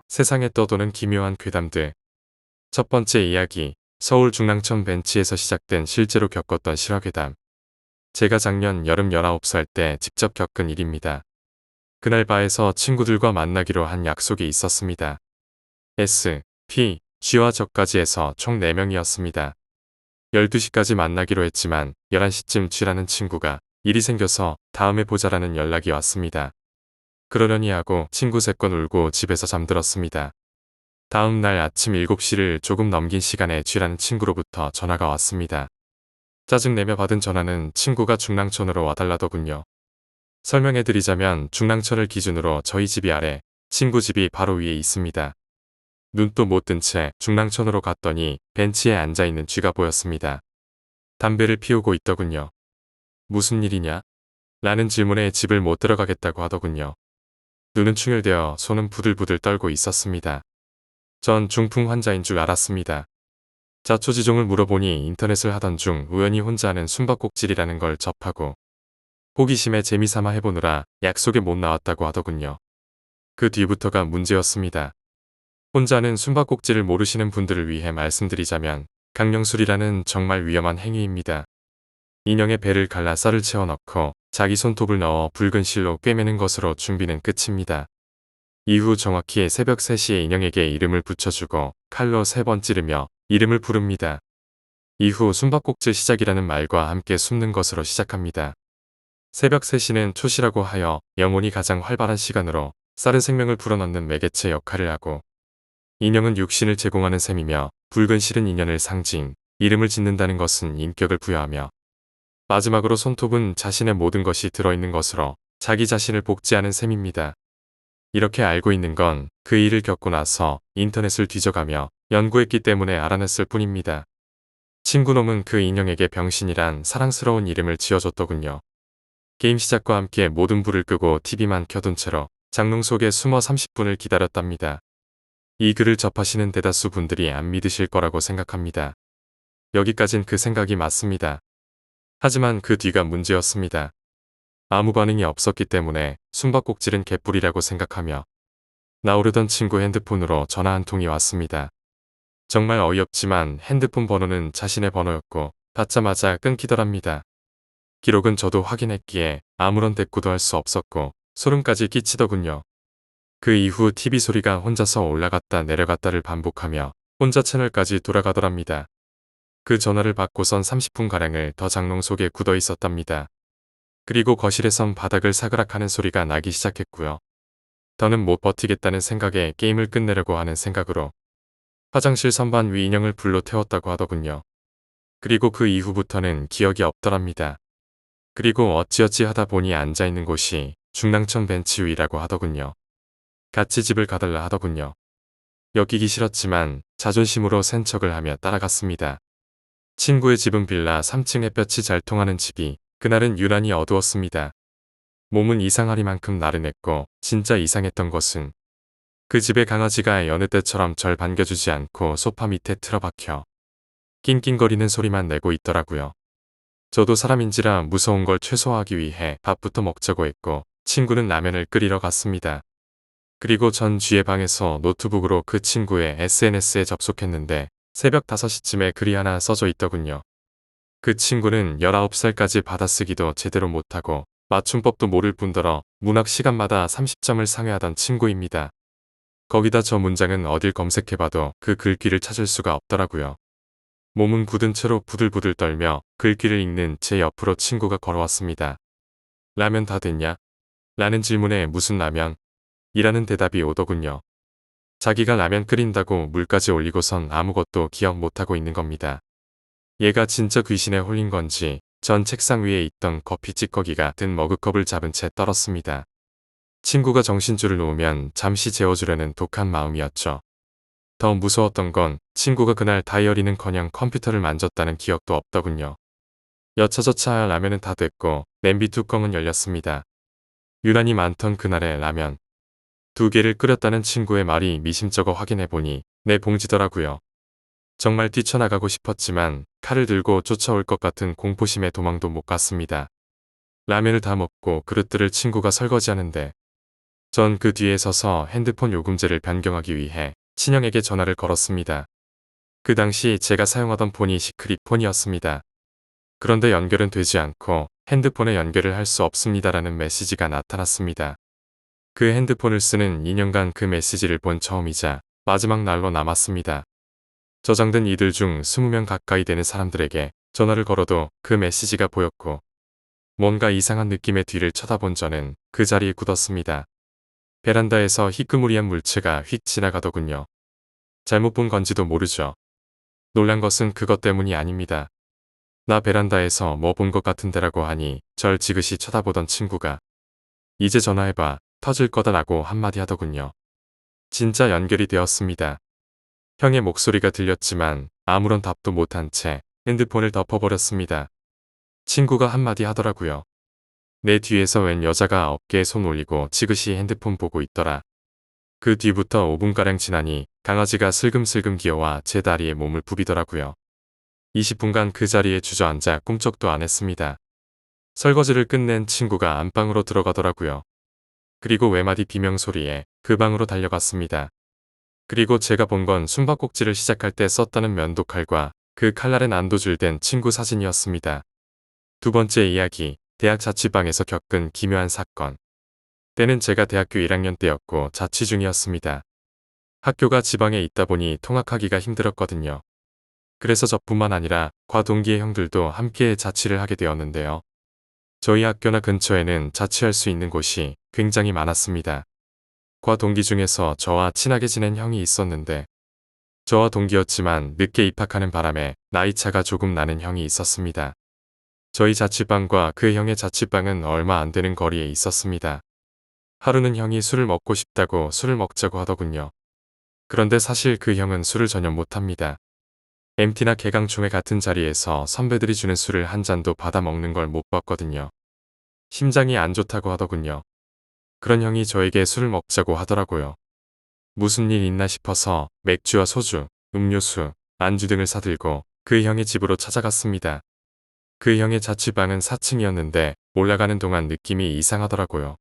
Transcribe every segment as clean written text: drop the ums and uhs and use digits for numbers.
세상에 떠도는 기묘한 괴담들. 첫 번째 이야기, 서울 중랑천 벤치에서 시작된 실제로 겪었던 실화괴담. 제가 작년 여름 19살 때 직접 겪은 일입니다. 그날 바에서 친구들과 만나기로 한 약속이 있었습니다. S, P, G와 저까지 해서 총 4명이었습니다. 12시까지 만나기로 했지만 11시쯤 G라는 친구가 일이 생겨서 다음에 보자라는 연락이 왔습니다. 그러려니 하고 친구 3건 울고 집에서 잠들었습니다. 다음 날 아침 7시를 조금 넘긴 시간에 G라는 친구로부터 전화가 왔습니다. 짜증내며 받은 전화는 친구가 중랑천으로 와달라더군요. 설명해드리자면 중랑천을 기준으로 저희 집이 아래, 친구 집이 바로 위에 있습니다. 눈도 못 뜬 채 중랑천으로 갔더니 벤치에 앉아있는 G가 보였습니다. 담배를 피우고 있더군요. 무슨 일이냐? 라는 질문에 집을 못 들어가겠다고 하더군요. 눈은 충혈되어 손은 부들부들 떨고 있었습니다. 전 중풍 환자인 줄 알았습니다. 자초지종을 물어보니 인터넷을 하던 중 우연히 혼자 하는 숨바꼭질이라는 걸 접하고 호기심에 재미삼아 해보느라 약속에 못 나왔다고 하더군요. 그 뒤부터가 문제였습니다. 혼자 하는 숨바꼭질을 모르시는 분들을 위해 말씀드리자면 강령술이라는 정말 위험한 행위입니다. 인형의 배를 갈라 쌀을 채워 넣고 자기 손톱을 넣어 붉은 실로 꿰매는 것으로 준비는 끝입니다. 이후 정확히 새벽 3시에 인형에게 이름을 붙여주고 칼로 3번 찌르며 이름을 부릅니다. 이후 숨바꼭질 시작이라는 말과 함께 숨는 것으로 시작합니다. 새벽 3시는 초시라고 하여 영혼이 가장 활발한 시간으로 쌀은 생명을 불어넣는 매개체 역할을 하고 인형은 육신을 제공하는 셈이며 붉은 실은 인연을 상징, 이름을 짓는다는 것은 인격을 부여하며 마지막으로 손톱은 자신의 모든 것이 들어있는 것으로 자기 자신을 복제하는 셈입니다. 이렇게 알고 있는 건 그 일을 겪고 나서 인터넷을 뒤져가며 연구했기 때문에 알아냈을 뿐입니다. 친구놈은 그 인형에게 병신이란 사랑스러운 이름을 지어줬더군요. 게임 시작과 함께 모든 불을 끄고 TV만 켜둔 채로 장롱 속에 숨어 30분을 기다렸답니다. 이 글을 접하시는 대다수 분들이 안 믿으실 거라고 생각합니다. 여기까진 그 생각이 맞습니다. 하지만 그 뒤가 문제였습니다. 아무 반응이 없었기 때문에 숨바꼭질은 개뿔이라고 생각하며 나오려던 친구 핸드폰으로 전화 한 통이 왔습니다. 정말 어이없지만 핸드폰 번호는 자신의 번호였고 받자마자 끊기더랍니다. 기록은 저도 확인했기에 아무런 대꾸도 할 수 없었고 소름까지 끼치더군요. 그 이후 TV 소리가 혼자서 올라갔다 내려갔다를 반복하며 혼자 채널까지 돌아가더랍니다. 그 전화를 받고선 30분가량을 더 장롱 속에 굳어 있었답니다. 그리고 거실에선 바닥을 사그락하는 소리가 나기 시작했고요. 더는 못 버티겠다는 생각에 게임을 끝내려고 하는 생각으로 화장실 선반 위 인형을 불로 태웠다고 하더군요. 그리고 그 이후부터는 기억이 없더랍니다. 그리고 어찌어찌 하다 보니 앉아있는 곳이 중랑천 벤치 위라고 하더군요. 같이 집을 가달라 하더군요. 엮이기 싫었지만 자존심으로 센 척을 하며 따라갔습니다. 친구의 집은 빌라 3층 햇볕이 잘 통하는 집이 그날은 유난히 어두웠습니다. 몸은 이상하리만큼 나른했고 진짜 이상했던 것은 그 집의 강아지가 여느 때처럼 절 반겨주지 않고 소파 밑에 틀어박혀 낑낑거리는 소리만 내고 있더라고요. 저도 사람인지라 무서운 걸 최소화하기 위해 밥부터 먹자고 했고 친구는 라면을 끓이러 갔습니다. 그리고 전 G의 방에서 노트북으로 그 친구의 SNS에 접속했는데 새벽 5시쯤에 글이 하나 써져 있더군요. 그 친구는 19살까지 받아쓰기도 제대로 못하고 맞춤법도 모를 뿐더러 문학 시간마다 30점을 상회하던 친구입니다. 거기다 저 문장은 어딜 검색해봐도 그 글귀를 찾을 수가 없더라고요. 몸은 굳은 채로 부들부들 떨며 글귀를 읽는 제 옆으로 친구가 걸어왔습니다. 라면 다 됐냐? 라는 질문에 무슨 라면? 이라는 대답이 오더군요. 자기가 라면 끓인다고 물까지 올리고선 아무것도 기억 못하고 있는 겁니다. 얘가 진짜 귀신에 홀린 건지 전 책상 위에 있던 커피 찌꺼기가 든 머그컵을 잡은 채 떨었습니다. 친구가 정신줄을 놓으면 잠시 재워주려는 독한 마음이었죠. 더 무서웠던 건 친구가 그날 다이어리는커녕 컴퓨터를 만졌다는 기억도 없더군요. 여차저차 라면은 다 됐고 냄비 뚜껑은 열렸습니다. 유난히 많던 그날의 라면. 2개를 끓였다는 친구의 말이 미심쩍어 확인해보니 내 봉지더라고요. 정말 뛰쳐나가고 싶었지만 칼을 들고 쫓아올 것 같은 공포심에 도망도 못 갔습니다. 라면을 다 먹고 그릇들을 친구가 설거지하는데 전 그 뒤에 서서 핸드폰 요금제를 변경하기 위해 친형에게 전화를 걸었습니다. 그 당시 제가 사용하던 폰이 시크릿 폰이었습니다. 그런데 연결은 되지 않고 핸드폰에 연결을 할 수 없습니다라는 메시지가 나타났습니다. 그 핸드폰을 쓰는 2년간 그 메시지를 본 처음이자 마지막 날로 남았습니다. 저장된 이들 중 20명 가까이 되는 사람들에게 전화를 걸어도 그 메시지가 보였고 뭔가 이상한 느낌의 뒤를 쳐다본 저는 그 자리에 굳었습니다. 베란다에서 희끄무리한 물체가 휙 지나가더군요. 잘못 본 건지도 모르죠. 놀란 것은 그것 때문이 아닙니다. 나 베란다에서 뭐 본 것 같은데라고 하니 절 지그시 쳐다보던 친구가 이제 전화해봐 터질 거다라고 한마디 하더군요. 진짜 연결이 되었습니다. 형의 목소리가 들렸지만 아무런 답도 못한 채 핸드폰을 덮어버렸습니다. 친구가 한마디 하더라고요. 내 뒤에서 웬 여자가 어깨에 손 올리고 지그시 핸드폰 보고 있더라. 그 뒤부터 5분가량 지나니 강아지가 슬금슬금 기어와 제 다리에 몸을 부비더라고요. 20분간 그 자리에 주저앉아 꿈쩍도 안 했습니다. 설거지를 끝낸 친구가 안방으로 들어가더라고요. 그리고 외마디 비명소리에 그 방으로 달려갔습니다. 그리고 제가 본 건 숨바꼭질을 시작할 때 썼다는 면도칼과 그 칼날에 난도질된 친구 사진이었습니다. 두 번째 이야기, 대학 자취방에서 겪은 기묘한 사건. 때는 제가 대학교 1학년 때였고 자취 중이었습니다. 학교가 지방에 있다 보니 통학하기가 힘들었거든요. 그래서 저뿐만 아니라 과 동기의 형들도 함께 자취를 하게 되었는데요. 저희 학교나 근처에는 자취할 수 있는 곳이 굉장히 많았습니다. 과 동기 중에서 저와 친하게 지낸 형이 있었는데 저와 동기였지만 늦게 입학하는 바람에 나이차가 조금 나는 형이 있었습니다. 저희 자취방과 그 형의 자취방은 얼마 안 되는 거리에 있었습니다. 하루는 형이 술을 먹고 싶다고 술을 먹자고 하더군요. 그런데 사실 그 형은 술을 전혀 못합니다. MT나 개강총회 같은 자리에서 선배들이 주는 술을 한 잔도 받아 먹는 걸 못 봤거든요. 심장이 안 좋다고 하더군요. 그런 형이 저에게 술을 먹자고 하더라고요. 무슨 일 있나 싶어서 맥주와 소주, 음료수, 안주 등을 사들고 그 형의 집으로 찾아갔습니다. 그 형의 자취방은 4층이었는데 올라가는 동안 느낌이 이상하더라고요.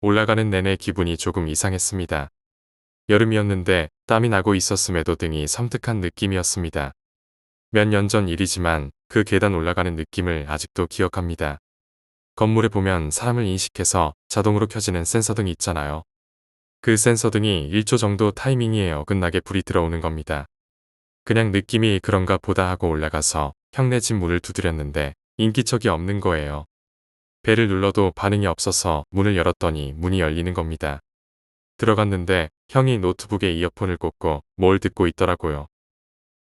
올라가는 내내 기분이 조금 이상했습니다. 여름이었는데 땀이 나고 있었음에도 등이 섬뜩한 느낌이었습니다. 몇 년 전 일이지만 그 계단 올라가는 느낌을 아직도 기억합니다. 건물에 보면 사람을 인식해서 자동으로 켜지는 센서등이 있잖아요. 그 센서등이 1초 정도 타이밍에 어긋나게 불이 들어오는 겁니다. 그냥 느낌이 그런가 보다 하고 올라가서 형네 집 문을 두드렸는데 인기척이 없는 거예요. 벨을 눌러도 반응이 없어서 문을 열었더니 문이 열리는 겁니다. 들어갔는데 형이 노트북에 이어폰을 꽂고 뭘 듣고 있더라고요.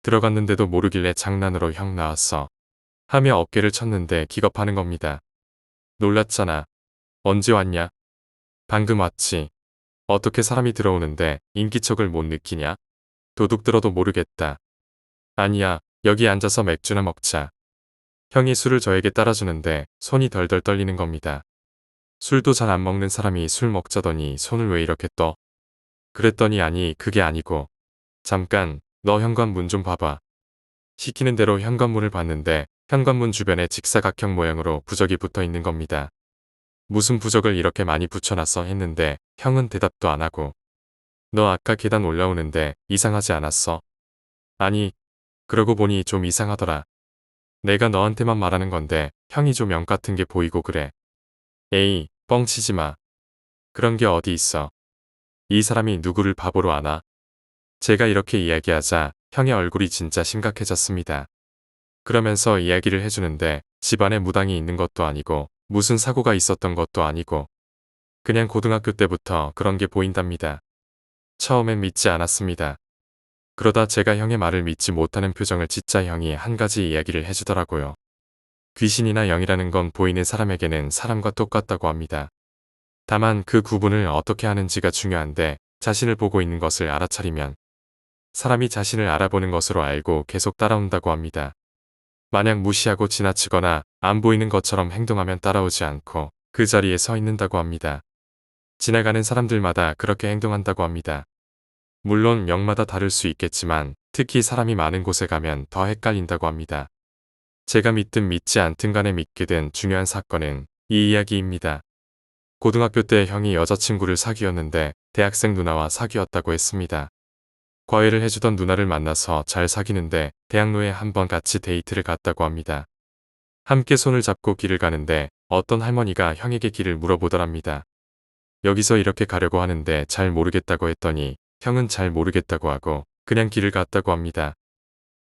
들어갔는데도 모르길래 장난으로 형 나왔어 하며 어깨를 쳤는데 기겁하는 겁니다. 놀랐잖아. 언제 왔냐? 방금 왔지. 어떻게 사람이 들어오는데 인기척을 못 느끼냐? 도둑 들어도 모르겠다. 아니야, 여기 앉아서 맥주나 먹자. 형이 술을 저에게 따라주는데 손이 덜덜 떨리는 겁니다. 술도 잘 안 먹는 사람이 술 먹자더니 손을 왜 이렇게 떠? 그랬더니 아니 그게 아니고 잠깐 너 현관문 좀 봐봐. 시키는 대로 현관문을 봤는데 현관문 주변에 직사각형 모양으로 부적이 붙어 있는 겁니다. 무슨 부적을 이렇게 많이 붙여놨어 했는데 형은 대답도 안 하고 너 아까 계단 올라오는데 이상하지 않았어? 아니 그러고 보니 좀 이상하더라. 내가 너한테만 말하는 건데 형이 좀 영 같은 게 보이고 그래. 에이 뻥치지 마. 그런 게 어디 있어. 이 사람이 누구를 바보로 아나? 제가 이렇게 이야기하자 형의 얼굴이 진짜 심각해졌습니다. 그러면서 이야기를 해주는데 집안에 무당이 있는 것도 아니고 무슨 사고가 있었던 것도 아니고 그냥 고등학교 때부터 그런 게 보인답니다. 처음엔 믿지 않았습니다. 그러다 제가 형의 말을 믿지 못하는 표정을 짓자 형이 한 가지 이야기를 해주더라고요. 귀신이나 영이라는 건 보이는 사람에게는 사람과 똑같다고 합니다. 다만 그 구분을 어떻게 하는지가 중요한데 자신을 보고 있는 것을 알아차리면 사람이 자신을 알아보는 것으로 알고 계속 따라온다고 합니다. 만약 무시하고 지나치거나 안 보이는 것처럼 행동하면 따라오지 않고 그 자리에 서 있는다고 합니다. 지나가는 사람들마다 그렇게 행동한다고 합니다. 물론 영마다 다를 수 있겠지만 특히 사람이 많은 곳에 가면 더 헷갈린다고 합니다. 제가 믿든 믿지 않든 간에 믿게 된 중요한 사건은 이 이야기입니다. 고등학교 때 형이 여자친구를 사귀었는데 대학생 누나와 사귀었다고 했습니다. 과외를 해주던 누나를 만나서 잘 사귀는데 대학로에 한번 같이 데이트를 갔다고 합니다. 함께 손을 잡고 길을 가는데 어떤 할머니가 형에게 길을 물어보더랍니다. 여기서 이렇게 가려고 하는데 잘 모르겠다고 했더니 형은 잘 모르겠다고 하고 그냥 길을 갔다고 합니다.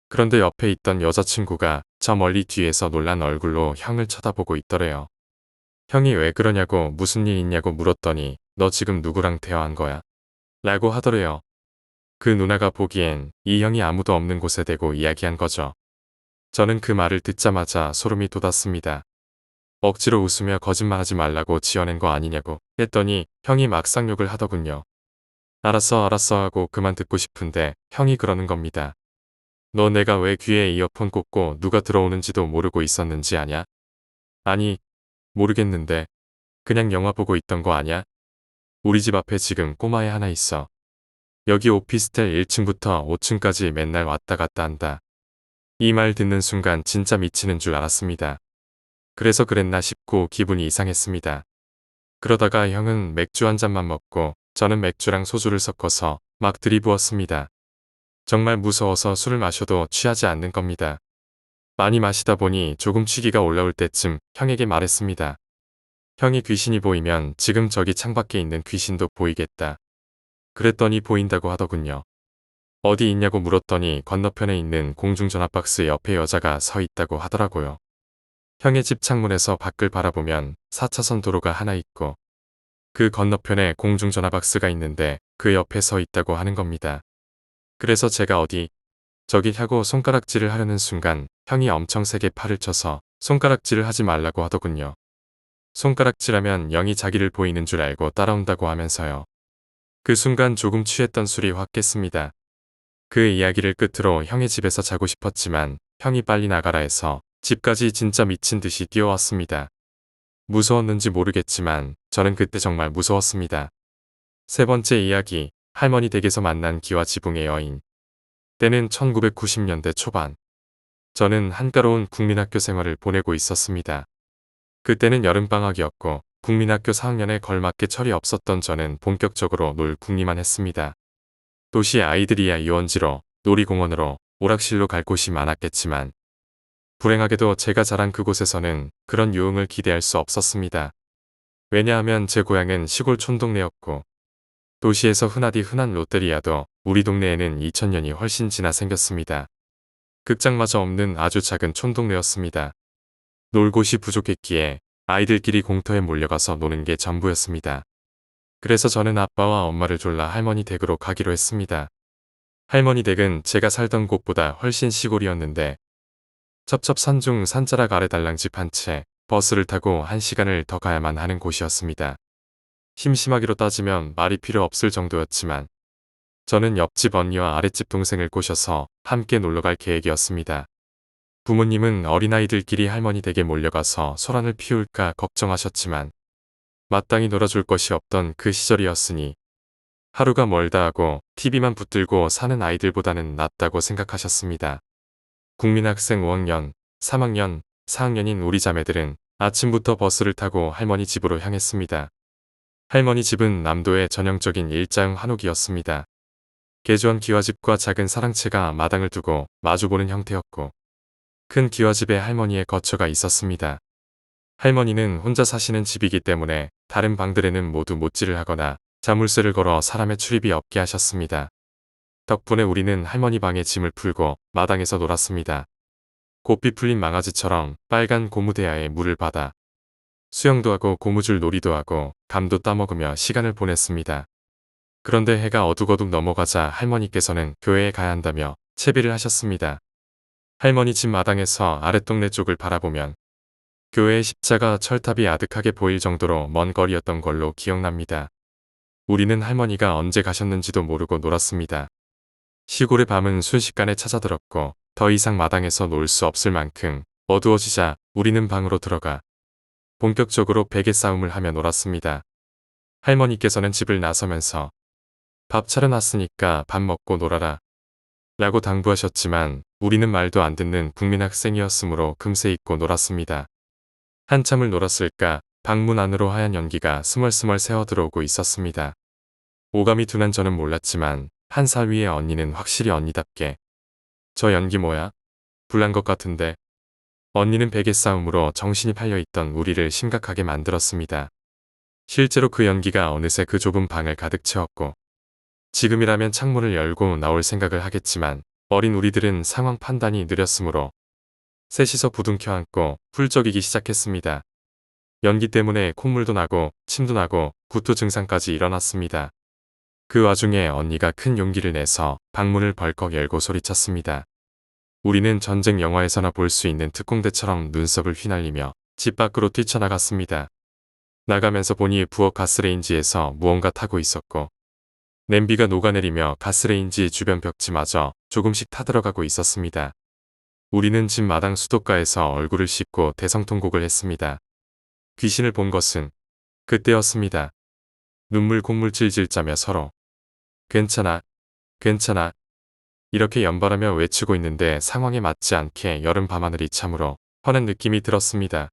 그런데 옆에 있던 여자친구가 저 멀리 뒤에서 놀란 얼굴로 형을 쳐다보고 있더래요. 형이 왜 그러냐고 무슨 일 있냐고 물었더니 너 지금 누구랑 대화한 거야? 라고 하더래요. 그 누나가 보기엔 이 형이 아무도 없는 곳에 대고 이야기한 거죠. 저는 그 말을 듣자마자 소름이 돋았습니다. 억지로 웃으며 거짓말하지 말라고 지어낸 거 아니냐고 했더니 형이 막상 욕을 하더군요. 알았어 하고 그만 듣고 싶은데 형이 그러는 겁니다. 너 내가 왜 귀에 이어폰 꽂고 누가 들어오는지도 모르고 있었는지 아냐? 아니, 모르겠는데 그냥 영화 보고 있던 거 아냐? 우리 집 앞에 지금 꼬마애 하나 있어. 여기 오피스텔 1층부터 5층까지 맨날 왔다 갔다 한다. 이 말 듣는 순간 진짜 미치는 줄 알았습니다. 그래서 그랬나 싶고 기분이 이상했습니다. 그러다가 형은 맥주 한 잔만 먹고 저는 맥주랑 소주를 섞어서 막 들이부었습니다. 정말 무서워서 술을 마셔도 취하지 않는 겁니다. 많이 마시다 보니 조금 취기가 올라올 때쯤 형에게 말했습니다. 형이 귀신이 보이면 지금 저기 창밖에 있는 귀신도 보이겠다. 그랬더니 보인다고 하더군요. 어디 있냐고 물었더니 건너편에 있는 공중전화 박스 옆에 여자가 서 있다고 하더라고요. 형의 집 창문에서 밖을 바라보면 4차선 도로가 하나 있고 그 건너편에 공중전화 박스가 있는데 그 옆에 서 있다고 하는 겁니다. 그래서 제가 어디 저기 하고 손가락질을 하려는 순간 형이 엄청 세게 팔을 쳐서 손가락질을 하지 말라고 하더군요. 손가락질하면 영이 자기를 보이는 줄 알고 따라온다고 하면서요. 그 순간 조금 취했던 술이 확 깼습니다. 그 이야기를 끝으로 형의 집에서 자고 싶었지만 형이 빨리 나가라 해서 집까지 진짜 미친 듯이 뛰어왔습니다. 무서웠는지 모르겠지만 저는 그때 정말 무서웠습니다. 세 번째 이야기, 할머니 댁에서 만난 기와 지붕의 여인. 때는 1990년대 초반. 저는 한가로운 국민학교 생활을 보내고 있었습니다. 그때는 여름방학이었고 국민학교 4학년에 걸맞게 철이 없었던 저는 본격적으로 놀 궁리만 했습니다. 도시 아이들이야 유원지로, 놀이공원으로, 오락실로 갈 곳이 많았겠지만 불행하게도 제가 자란 그곳에서는 그런 유흥을 기대할 수 없었습니다. 왜냐하면 제 고향은 시골 촌동네였고 도시에서 흔하디 흔한 롯데리아도 우리 동네에는 2000년이 훨씬 지나 생겼습니다. 극장마저 없는 아주 작은 촌동네였습니다. 놀 곳이 부족했기에 아이들끼리 공터에 몰려가서 노는 게 전부였습니다. 그래서 저는 아빠와 엄마를 졸라 할머니 댁으로 가기로 했습니다. 할머니 댁은 제가 살던 곳보다 훨씬 시골이었는데 첩첩산 중 산자락 아래 달랑집 한 채 버스를 타고 1시간을 더 가야만 하는 곳이었습니다. 심심하기로 따지면 말이 필요 없을 정도였지만 저는 옆집 언니와 아랫집 동생을 꼬셔서 함께 놀러갈 계획이었습니다. 부모님은 어린아이들끼리 할머니 댁에 몰려가서 소란을 피울까 걱정하셨지만 마땅히 놀아줄 것이 없던 그 시절이었으니 하루가 멀다 하고 TV만 붙들고 사는 아이들보다는 낫다고 생각하셨습니다. 국민학생 5학년, 3학년, 4학년인 우리 자매들은 아침부터 버스를 타고 할머니 집으로 향했습니다. 할머니 집은 남도의 전형적인 일자형 한옥이었습니다. 개조한 기와집과 작은 사랑채가 마당을 두고 마주보는 형태였고 큰 기와집에 할머니의 거처가 있었습니다. 할머니는 혼자 사시는 집이기 때문에 다른 방들에는 모두 못질을 하거나 자물쇠를 걸어 사람의 출입이 없게 하셨습니다. 덕분에 우리는 할머니 방에 짐을 풀고 마당에서 놀았습니다. 고삐 풀린 망아지처럼 빨간 고무대야에 물을 받아 수영도 하고 고무줄 놀이도 하고 감도 따먹으며 시간을 보냈습니다. 그런데 해가 어둑어둑 넘어가자 할머니께서는 교회에 가야 한다며 채비를 하셨습니다. 할머니 집 마당에서 아랫동네 쪽을 바라보면 교회의 십자가 철탑이 아득하게 보일 정도로 먼 거리였던 걸로 기억납니다. 우리는 할머니가 언제 가셨는지도 모르고 놀았습니다. 시골의 밤은 순식간에 찾아들었고 더 이상 마당에서 놀 수 없을 만큼 어두워지자 우리는 방으로 들어가 본격적으로 베개 싸움을 하며 놀았습니다. 할머니께서는 집을 나서면서 밥 차려놨으니까 밥 먹고 놀아라 라고 당부하셨지만 우리는 말도 안 듣는 국민학생이었으므로 금세 잊고 놀았습니다. 한참을 놀았을까 방문 안으로 하얀 연기가 스멀스멀 새어들어오고 있었습니다. 오감이 둔한 저는 몰랐지만 한 살 위의 언니는 확실히 언니답게 저 연기 뭐야? 불난 것 같은데. 언니는 베개 싸움으로 정신이 팔려있던 우리를 심각하게 만들었습니다. 실제로 그 연기가 어느새 그 좁은 방을 가득 채웠고 지금이라면 창문을 열고 나올 생각을 하겠지만 어린 우리들은 상황 판단이 느렸으므로 셋이서 부둥켜 안고 훌쩍이기 시작했습니다. 연기 때문에 콧물도 나고 침도 나고 구토 증상까지 일어났습니다. 그 와중에 언니가 큰 용기를 내서 방문을 벌컥 열고 소리쳤습니다. 우리는 전쟁 영화에서나 볼 수 있는 특공대처럼 눈썹을 휘날리며 집 밖으로 뛰쳐나갔습니다. 나가면서 보니 부엌 가스레인지에서 무언가 타고 있었고 냄비가 녹아내리며 가스레인지 주변 벽지마저 조금씩 타들어가고 있었습니다. 우리는 집 마당 수도가에서 얼굴을 씻고 대성통곡을 했습니다. 귀신을 본 것은 그때였습니다. 눈물 콧물 질질 짜며 서로 괜찮아, 괜찮아 이렇게 연발하며 외치고 있는데 상황에 맞지 않게 여름 밤하늘이 참으로 환한 느낌이 들었습니다.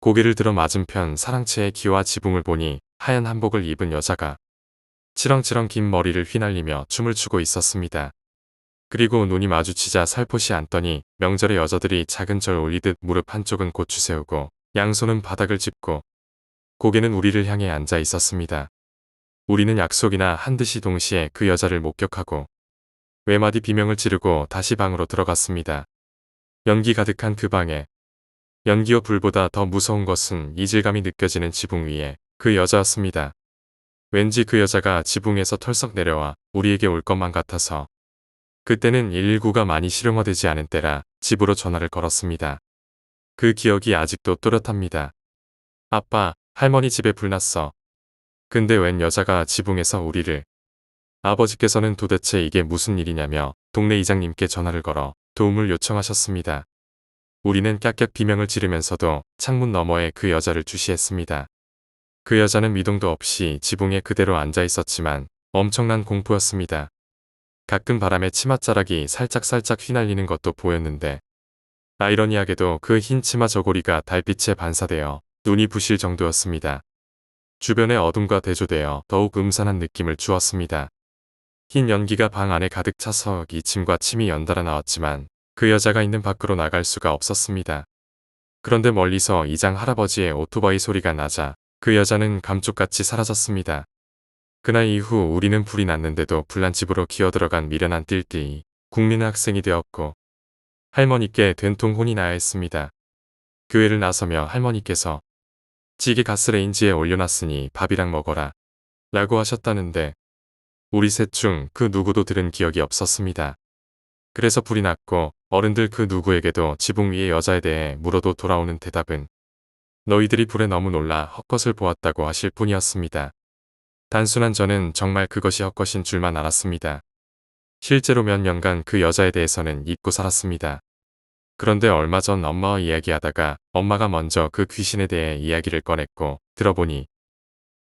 고개를 들어 맞은편 사랑채의 기와 지붕을 보니 하얀 한복을 입은 여자가 치렁치렁 긴 머리를 휘날리며 춤을 추고 있었습니다. 그리고 눈이 마주치자 살포시 앉더니 명절에 여자들이 작은 절 올리듯 무릎 한쪽은 고추 세우고 양손은 바닥을 짚고 고개는 우리를 향해 앉아 있었습니다. 우리는 약속이나 한 듯이 동시에 그 여자를 목격하고 외마디 비명을 지르고 다시 방으로 들어갔습니다. 연기 가득한 그 방에 연기와 불보다 더 무서운 것은 이질감이 느껴지는 지붕 위에 그 여자였습니다. 왠지 그 여자가 지붕에서 털썩 내려와 우리에게 올 것만 같아서 그때는 119가 많이 실용화되지 않은 때라 집으로 전화를 걸었습니다. 그 기억이 아직도 또렷합니다. 아빠, 할머니 집에 불났어. 근데 웬 여자가 지붕에서 우리를. 아버지께서는 도대체 이게 무슨 일이냐며 동네 이장님께 전화를 걸어 도움을 요청하셨습니다. 우리는 깍깍 비명을 지르면서도 창문 너머에 그 여자를 주시했습니다. 그 여자는 미동도 없이 지붕에 그대로 앉아 있었지만 엄청난 공포였습니다. 가끔 바람에 치맛자락이 살짝살짝 휘날리는 것도 보였는데 아이러니하게도 그 흰 치마 저고리가 달빛에 반사되어 눈이 부실 정도였습니다. 주변의 어둠과 대조되어 더욱 음산한 느낌을 주었습니다. 흰 연기가 방 안에 가득 차서 기침과 침이 연달아 나왔지만 그 여자가 있는 밖으로 나갈 수가 없었습니다. 그런데 멀리서 이장 할아버지의 오토바이 소리가 나자 그 여자는 감쪽같이 사라졌습니다. 그날 이후 우리는 불이 났는데도 불난 집으로 기어들어간 미련한 띨띨이 국민학생이 되었고 할머니께 된통 혼이 나야 했습니다. 교회를 나서며 할머니께서 찌개 가스레인지에 올려놨으니 밥이랑 먹어라 라고 하셨다는데 우리 셋 중 그 누구도 들은 기억이 없었습니다. 그래서 불이 났고 어른들 그 누구에게도 지붕 위의 여자에 대해 물어도 돌아오는 대답은 너희들이 불에 너무 놀라 헛것을 보았다고 하실 뿐이었습니다. 단순한 저는 정말 그것이 헛것인 줄만 알았습니다. 실제로 몇 년간 그 여자에 대해서는 잊고 살았습니다. 그런데 얼마 전 엄마와 이야기하다가 엄마가 먼저 그 귀신에 대해 이야기를 꺼냈고 들어보니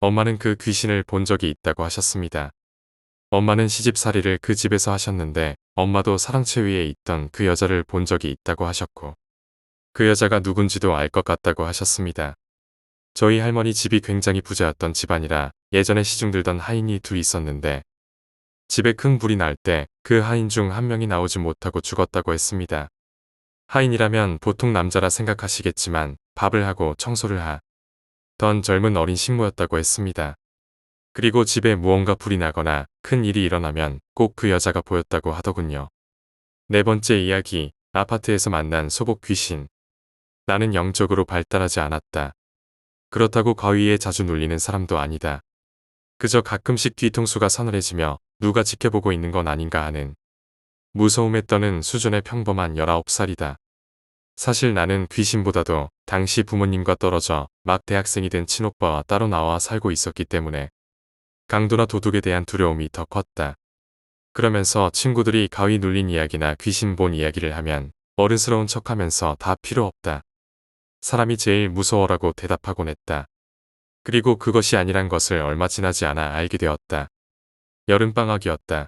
엄마는 그 귀신을 본 적이 있다고 하셨습니다. 엄마는 시집살이를 그 집에서 하셨는데 엄마도 사랑채 위에 있던 그 여자를 본 적이 있다고 하셨고 그 여자가 누군지도 알 것 같다고 하셨습니다. 저희 할머니 집이 굉장히 부자였던 집안이라 예전에 시중 들던 하인이 둘 있었는데 집에 큰 불이 날 때 그 하인 중 한 명이 나오지 못하고 죽었다고 했습니다. 하인이라면 보통 남자라 생각하시겠지만 밥을 하고 청소를 하던 젊은 어린 식모였다고 했습니다. 그리고 집에 무언가 불이 나거나 큰 일이 일어나면 꼭 그 여자가 보였다고 하더군요. 네 번째 이야기, 아파트에서 만난 소복 귀신. 나는 영적으로 발달하지 않았다. 그렇다고 거위에 자주 눌리는 사람도 아니다. 그저 가끔씩 뒤통수가 서늘해지며 누가 지켜보고 있는 건 아닌가 하는 무서움에 떠는 수준의 평범한 19살이다. 사실 나는 귀신보다도 당시 부모님과 떨어져 막 대학생이 된 친오빠와 따로 나와 살고 있었기 때문에 강도나 도둑에 대한 두려움이 더 컸다. 그러면서 친구들이 가위 눌린 이야기나 귀신 본 이야기를 하면 어른스러운 척하면서 다 필요 없다. 사람이 제일 무서워라고 대답하곤 했다. 그리고 그것이 아니란 것을 얼마 지나지 않아 알게 되었다. 여름방학이었다.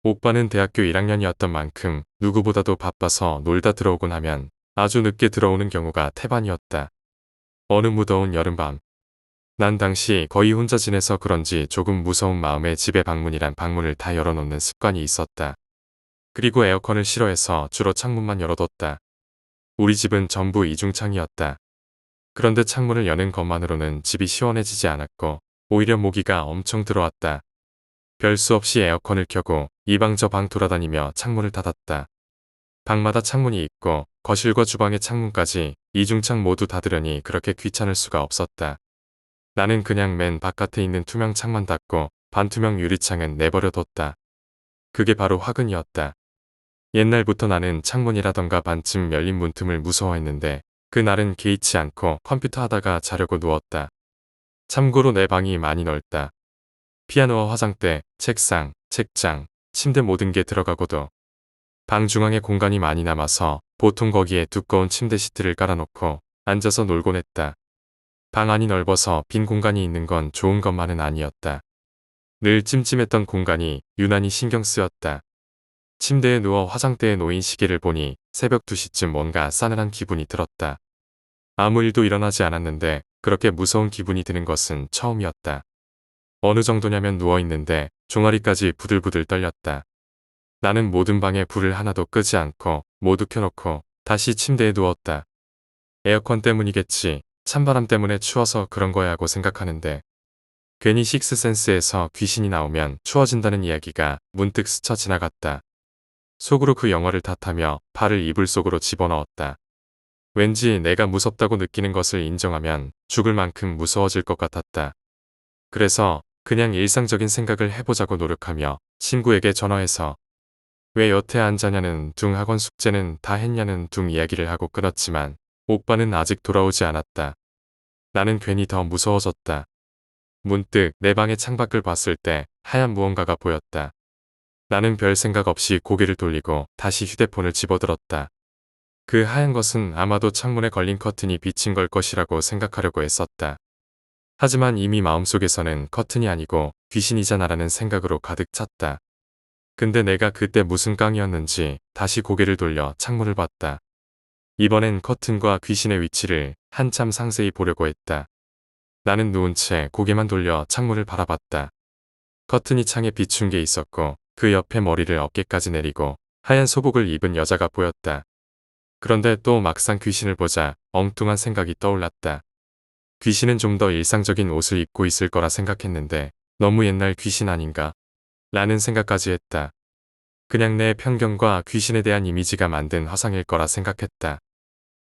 오빠는 대학교 1학년이었던 만큼 누구보다도 바빠서 놀다 들어오곤 하면 아주 늦게 들어오는 경우가 태반이었다. 어느 무더운 여름밤. 난 당시 거의 혼자 지내서 그런지 조금 무서운 마음에 집에 방문이란 방문을 다 열어놓는 습관이 있었다. 그리고 에어컨을 싫어해서 주로 창문만 열어뒀다. 우리 집은 전부 이중창이었다. 그런데 창문을 여는 것만으로는 집이 시원해지지 않았고 오히려 모기가 엄청 들어왔다. 별 수 없이 에어컨을 켜고 이 방 저 방 돌아다니며 창문을 닫았다. 방마다 창문이 있고 거실과 주방의 창문까지 이중창 모두 닫으려니 그렇게 귀찮을 수가 없었다. 나는 그냥 맨 바깥에 있는 투명 창만 닫고 반투명 유리창은 내버려 뒀다. 그게 바로 화근이었다. 옛날부터 나는 창문이라던가 반쯤 열린 문틈을 무서워했는데 그날은 개의치 않고 컴퓨터 하다가 자려고 누웠다. 참고로 내 방이 많이 넓다. 피아노와 화장대, 책상, 책장, 침대 모든 게 들어가고도 방 중앙에 공간이 많이 남아서 보통 거기에 두꺼운 침대 시트를 깔아놓고 앉아서 놀곤 했다. 방 안이 넓어서 빈 공간이 있는 건 좋은 것만은 아니었다. 늘 찜찜했던 공간이 유난히 신경 쓰였다. 침대에 누워 화장대에 놓인 시계를 보니 새벽 2시쯤 뭔가 싸늘한 기분이 들었다. 아무 일도 일어나지 않았는데 그렇게 무서운 기분이 드는 것은 처음이었다. 어느 정도냐면 누워있는데 종아리까지 부들부들 떨렸다. 나는 모든 방에 불을 하나도 끄지 않고 모두 켜놓고 다시 침대에 누웠다. 에어컨 때문이겠지. 찬바람 때문에 추워서 그런 거야 하고 생각하는데 괜히 식스센스에서 귀신이 나오면 추워진다는 이야기가 문득 스쳐 지나갔다. 속으로 그 영화를 탓하며 발을 이불 속으로 집어넣었다. 왠지 내가 무섭다고 느끼는 것을 인정하면 죽을 만큼 무서워질 것 같았다. 그래서 그냥 일상적인 생각을 해보자고 노력하며 친구에게 전화해서 왜 여태 안 자냐는 둥 학원 숙제는 다 했냐는 둥 이야기를 하고 끊었지만 오빠는 아직 돌아오지 않았다. 나는 괜히 더 무서워졌다. 문득 내 방의 창밖을 봤을 때 하얀 무언가가 보였다. 나는 별 생각 없이 고개를 돌리고 다시 휴대폰을 집어들었다. 그 하얀 것은 아마도 창문에 걸린 커튼이 비친 걸 것이라고 생각하려고 했었다. 하지만 이미 마음속에서는 커튼이 아니고 귀신이잖아라는 생각으로 가득 찼다. 근데 내가 그때 무슨 깡이었는지 다시 고개를 돌려 창문을 봤다. 이번엔 커튼과 귀신의 위치를 한참 상세히 보려고 했다. 나는 누운 채 고개만 돌려 창문을 바라봤다. 커튼이 창에 비춘 게 있었고 그 옆에 머리를 어깨까지 내리고 하얀 소복을 입은 여자가 보였다. 그런데 또 막상 귀신을 보자 엉뚱한 생각이 떠올랐다. 귀신은 좀 더 일상적인 옷을 입고 있을 거라 생각했는데 너무 옛날 귀신 아닌가? 라는 생각까지 했다. 그냥 내 편견과 귀신에 대한 이미지가 만든 화상일 거라 생각했다.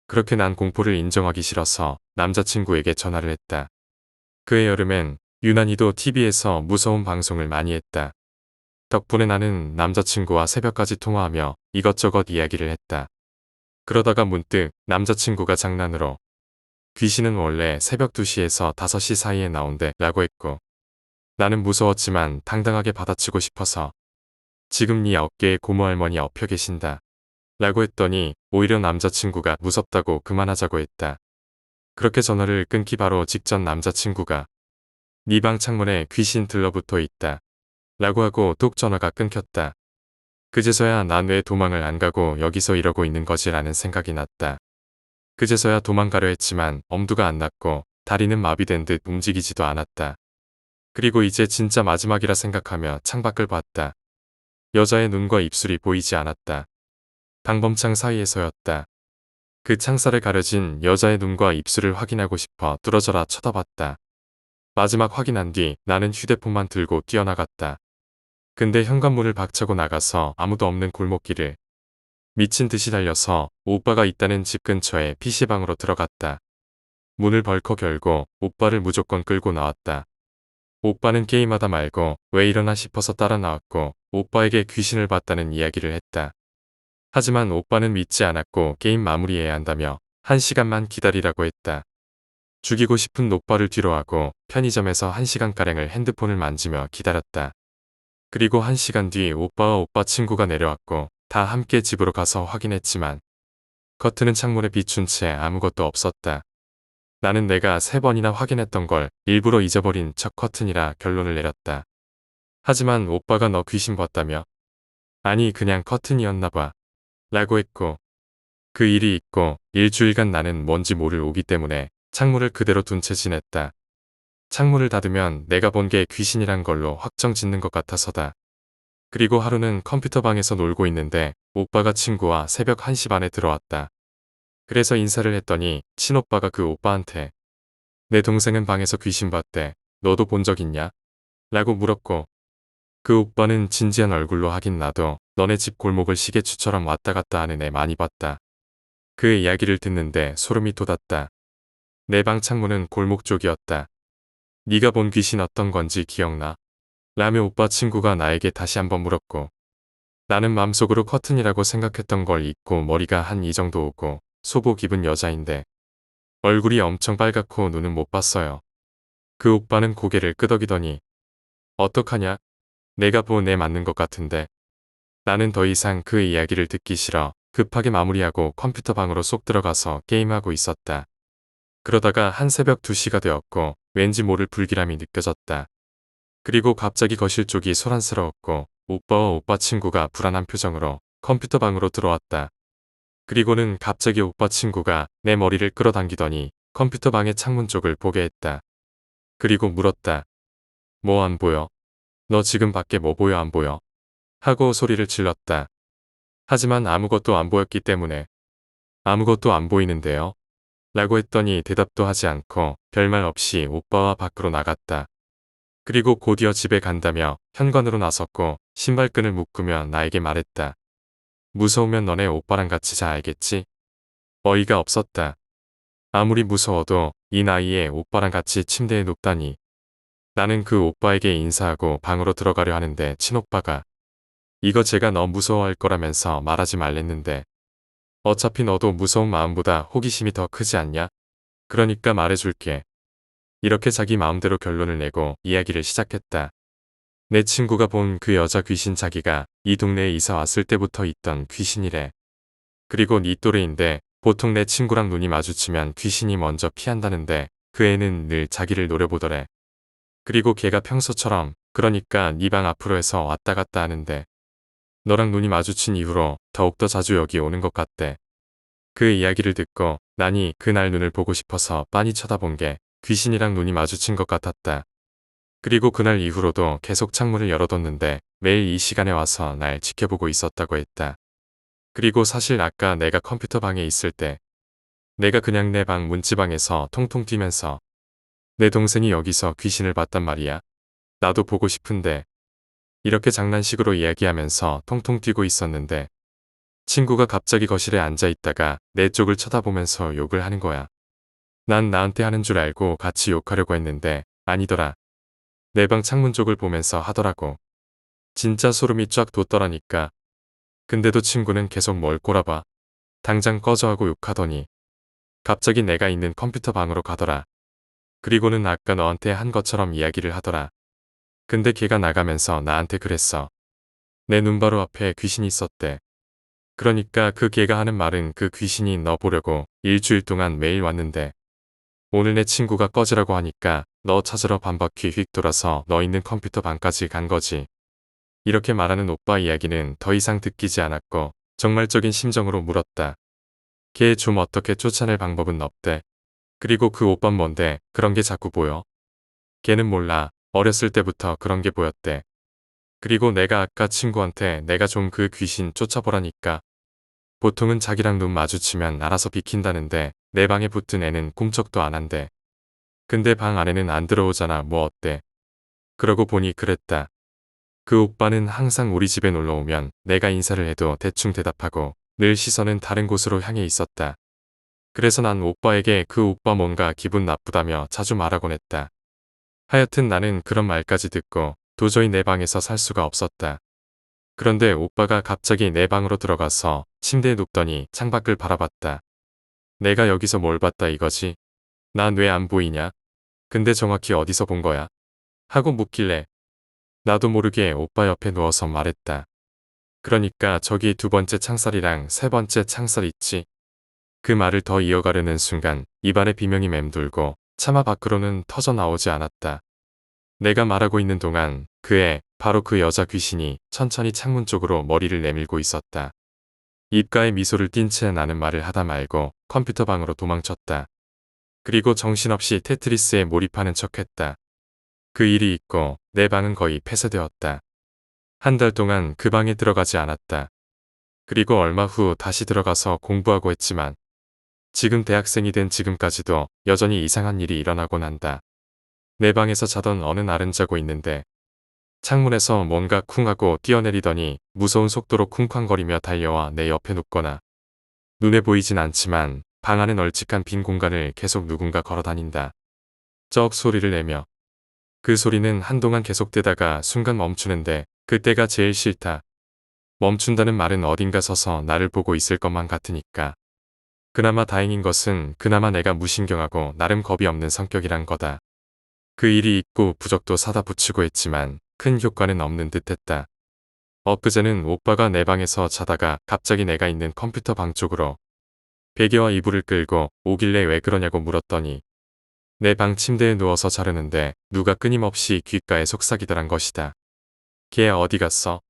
그렇게 난 공포를 인정하기 싫어서 남자친구에게 전화를 했다. 그해 여름엔 유난히도 TV에서 무서운 방송을 많이 했다. 덕분에 나는 남자친구와 새벽까지 통화하며 이것저것 이야기를 했다. 그러다가 문득 남자친구가 장난으로 귀신은 원래 새벽 2시에서 5시 사이에 나온대 라고 했고 나는 무서웠지만 당당하게 받아치고 싶어서 지금 네 어깨에 고모할머니 엎여 계신다 라고 했더니 오히려 남자친구가 무섭다고 그만하자고 했다. 그렇게 전화를 끊기 바로 직전 남자친구가 네 방 창문에 귀신 들러붙어 있다 라고 하고 뚝 전화가 끊겼다. 그제서야 난 왜 도망을 안 가고 여기서 이러고 있는 거지 라는 생각이 났다. 그제서야 도망가려 했지만 엄두가 안 났고 다리는 마비된 듯 움직이지도 않았다. 그리고 이제 진짜 마지막이라 생각하며 창밖을 봤다. 여자의 눈과 입술이 보이지 않았다. 방범창 사이에서였다. 그 창살에 가려진 여자의 눈과 입술을 확인하고 싶어 뚫어져라 쳐다봤다. 마지막 확인한 뒤 나는 휴대폰만 들고 뛰어나갔다. 근데 현관문을 박차고 나가서 아무도 없는 골목길을 미친 듯이 달려서 오빠가 있다는 집 근처에 PC방으로 들어갔다. 문을 벌컥 열고 오빠를 무조건 끌고 나왔다. 오빠는 게임하다 말고 왜 이러나 싶어서 따라 나왔고 오빠에게 귀신을 봤다는 이야기를 했다. 하지만 오빠는 믿지 않았고 게임 마무리해야 한다며 1시간만 기다리라고 했다. 죽이고 싶은 오빠를 뒤로하고 편의점에서 1시간가량을 핸드폰을 만지며 기다렸다. 그리고 1시간 뒤 오빠와 오빠 친구가 내려왔고 다 함께 집으로 가서 확인했지만 커튼은 창문에 비춘 채 아무것도 없었다. 나는 내가 3번이나 확인했던 걸 일부러 잊어버린 첫 커튼이라 결론을 내렸다. 하지만 오빠가 너 귀신 봤다며? 아니 그냥 커튼이었나 봐. 라고 했고 그 일이 있고 일주일간 나는 뭔지 모를 오기 때문에 창문을 그대로 둔 채 지냈다. 창문을 닫으면 내가 본 게 귀신이란 걸로 확정 짓는 것 같아서다. 그리고 하루는 컴퓨터 방에서 놀고 있는데 오빠가 친구와 새벽 1시 반에 들어왔다. 그래서 인사를 했더니 친오빠가 그 오빠한테 내 동생은 방에서 귀신 봤대. 너도 본 적 있냐? 라고 물었고 그 오빠는 진지한 얼굴로 하긴 나도 너네 집 골목을 시계추처럼 왔다 갔다 하는 애 많이 봤다. 그 이야기를 듣는데 소름이 돋았다. 내 방 창문은 골목 쪽이었다. 네가 본 귀신 어떤 건지 기억나? 라며 오빠 친구가 나에게 다시 한번 물었고 나는 맘속으로 커튼이라고 생각했던 걸 잊고 머리가 한 이 정도 오고 소복 입은 여자인데 얼굴이 엄청 빨갛고 눈은 못 봤어요. 그 오빠는 고개를 끄덕이더니 어떡하냐? 내가 본 애 맞는 것 같은데. 나는 더 이상 그 이야기를 듣기 싫어 급하게 마무리하고 컴퓨터 방으로 쏙 들어가서 게임하고 있었다. 그러다가 한 새벽 2시가 되었고 왠지 모를 불길함이 느껴졌다. 그리고 갑자기 거실 쪽이 소란스러웠고 오빠와 오빠 친구가 불안한 표정으로 컴퓨터 방으로 들어왔다. 그리고는 갑자기 오빠 친구가 내 머리를 끌어당기더니 컴퓨터 방의 창문 쪽을 보게 했다. 그리고 물었다. 뭐 안 보여? 너 지금 밖에 뭐 보여 안 보여? 하고 소리를 질렀다. 하지만 아무것도 안 보였기 때문에 아무것도 안 보이는데요? 라고 했더니 대답도 하지 않고 별말 없이 오빠와 밖으로 나갔다. 그리고 곧이어 집에 간다며 현관으로 나섰고 신발끈을 묶으며 나에게 말했다. 무서우면 너네 오빠랑 같이 자 알겠지? 어이가 없었다. 아무리 무서워도 이 나이에 오빠랑 같이 침대에 눕다니. 나는 그 오빠에게 인사하고 방으로 들어가려 하는데 친오빠가 이거 제가 너 무서워할 거라면서 말하지 말랬는데 어차피 너도 무서운 마음보다 호기심이 더 크지 않냐? 그러니까 말해줄게. 이렇게 자기 마음대로 결론을 내고 이야기를 시작했다. 내 친구가 본 그 여자 귀신 자기가 이 동네에 이사 왔을 때부터 있던 귀신이래. 그리고 네 또래인데 보통 내 친구랑 눈이 마주치면 귀신이 먼저 피한다는데 그 애는 늘 자기를 노려보더래. 그리고 걔가 평소처럼 그러니까 네 방 앞으로 해서 왔다 갔다 하는데 너랑 눈이 마주친 이후로 더욱더 자주 여기 오는 것 같대. 그 이야기를 듣고 나니 그날 눈을 보고 싶어서 빤히 쳐다본 게 귀신이랑 눈이 마주친 것 같았다. 그리고 그날 이후로도 계속 창문을 열어뒀는데 매일 이 시간에 와서 날 지켜보고 있었다고 했다. 그리고 사실 아까 내가 컴퓨터 방에 있을 때 내가 그냥 내 방 문지방에서 통통 뛰면서 내 동생이 여기서 귀신을 봤단 말이야. 나도 보고 싶은데 이렇게 장난식으로 이야기하면서 통통 뛰고 있었는데 친구가 갑자기 거실에 앉아 있다가 내 쪽을 쳐다보면서 욕을 하는 거야. 난 나한테 하는 줄 알고 같이 욕하려고 했는데 아니더라. 내 방 창문 쪽을 보면서 하더라고. 진짜 소름이 쫙 돋더라니까. 근데도 친구는 계속 뭘 꼬라봐. 당장 꺼져 하고 욕하더니 갑자기 내가 있는 컴퓨터 방으로 가더라. 그리고는 아까 너한테 한 것처럼 이야기를 하더라. 근데 걔가 나가면서 나한테 그랬어. 내 눈 바로 앞에 귀신이 있었대. 그러니까 그 걔가 하는 말은 그 귀신이 너 보려고 일주일 동안 매일 왔는데 오늘 내 친구가 꺼지라고 하니까 너 찾으러 반바퀴 휙 돌아서 너 있는 컴퓨터 방까지 간 거지. 이렇게 말하는 오빠 이야기는 더 이상 듣기지 않았고 정말적인 심정으로 물었다. 걔 좀 어떻게 쫓아낼 방법은 없대. 그리고 그 오빤 뭔데 그런 게 자꾸 보여? 걔는 몰라. 어렸을 때부터 그런 게 보였대. 그리고 내가 아까 친구한테 내가 좀 그 귀신 쫓아보라니까. 보통은 자기랑 눈 마주치면 알아서 비킨다는데 내 방에 붙은 애는 꿈쩍도 안 한대. 근데 방 안에는 안 들어오잖아 뭐 어때. 그러고 보니 그랬다. 그 오빠는 항상 우리 집에 놀러 오면 내가 인사를 해도 대충 대답하고 늘 시선은 다른 곳으로 향해 있었다. 그래서 난 오빠에게 그 오빠 뭔가 기분 나쁘다며 자주 말하곤 했다. 하여튼 나는 그런 말까지 듣고 도저히 내 방에서 살 수가 없었다. 그런데 오빠가 갑자기 내 방으로 들어가서 침대에 눕더니 창밖을 바라봤다. 내가 여기서 뭘 봤다 이거지? 난 왜 안 보이냐? 근데 정확히 어디서 본 거야? 하고 묻길래 나도 모르게 오빠 옆에 누워서 말했다. 그러니까 저기 두 번째 창살이랑 세 번째 창살 있지? 그 말을 더 이어가려는 순간 입안에 비명이 맴돌고 차마 밖으로는 터져 나오지 않았다. 내가 말하고 있는 동안 그애, 바로 그 여자 귀신이 천천히 창문 쪽으로 머리를 내밀고 있었다. 입가에 미소를 띈 채 나는 말을 하다 말고 컴퓨터 방으로 도망쳤다. 그리고 정신없이 테트리스에 몰입하는 척했다. 그 일이 있고 내 방은 거의 폐쇄되었다. 한 달 동안 그 방에 들어가지 않았다. 그리고 얼마 후 다시 들어가서 공부하고 했지만 지금 대학생이 된 지금까지도 여전히 이상한 일이 일어나곤 한다. 내 방에서 자던 어느 날은 자고 있는데 창문에서 뭔가 쿵 하고 뛰어내리더니 무서운 속도로 쿵쾅거리며 달려와 내 옆에 눕거나 눈에 보이진 않지만 방 안은 널찍한 빈 공간을 계속 누군가 걸어다닌다. 쩍 소리를 내며. 그 소리는 한동안 계속되다가 순간 멈추는데 그때가 제일 싫다. 멈춘다는 말은 어딘가 서서 나를 보고 있을 것만 같으니까. 그나마 다행인 것은 그나마 내가 무신경하고 나름 겁이 없는 성격이란 거다. 그 일이 있고 부적도 사다 붙이고 했지만 큰 효과는 없는 듯했다. 엊그제는 오빠가 내 방에서 자다가 갑자기 내가 있는 컴퓨터 방 쪽으로 베개와 이불을 끌고 오길래 왜 그러냐고 물었더니 내 방 침대에 누워서 자려는데 누가 끊임없이 귓가에 속삭이더란 것이다. 걔 어디 갔어?